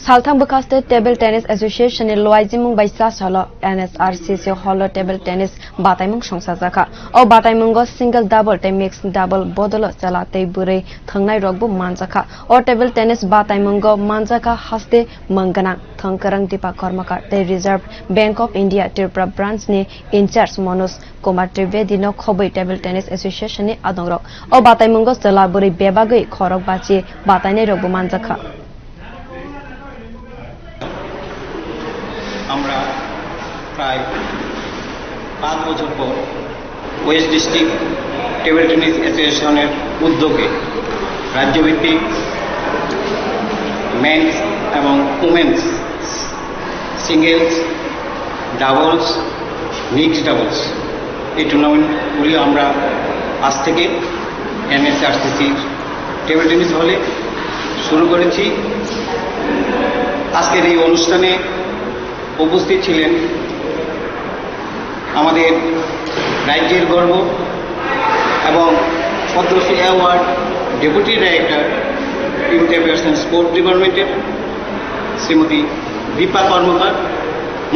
Salthang Bukaste Table Tennis Association in Loizimung by Sasalo NSRCC Holo Table Tennis Bataimung Songsazaka or Bataimungo single double te mix double bodolo salate bure Thangnai Rogbu Manzaka or Table Tennis Bataimungo Manzaka Haste Mangana Thankarang Dipa Kormaka the Reserve Bank of India Tirpura branch ne in charge Monos Kumar Trivedi no Khoboi Table Tennis Association ni Adongro or Bataimungo Salaburi Bebagui Korok Bachi Bataine Rogbu Manzaka আমরা প্রায় 5 বছর পর West district table tennis অ্যাসোসিয়েশনের উদ্যোগে রাজ্যভিত্তিক men's এবং women's singles doubles mixed doubles এই টুর্নামেন্টগুলি আমরা আজ থেকে এনএসআরসিসির টেবিল টেনিস হলে শুরু করেছি। আজকের এই অনুষ্ঠানে উপস্থিত ছিলেন আমাদের রাজ্যের গর্ব এবং Padmashri award deputy director youth affairs and sports ডিপার্টমেন্টের শ্রীমতী দীপা কর্মকার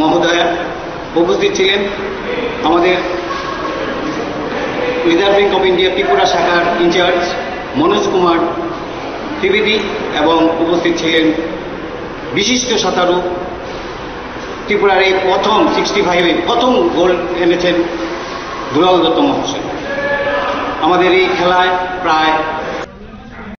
মহোদয়া। উপস্থিত ছিলেন আমাদের reserve bank of India Tripura শাখার ইনচার্জ মনোজ কুমার ত্রিবেদী এবং উপস্থিত ছিলেন বিশিষ্ট সাঁতারু ত্রিপুরার এই প্রথম 65-এ প্রথম গোল এনেছেন দুলাল দত্ত মহাশয়। আমাদের এই খেলায় প্রায়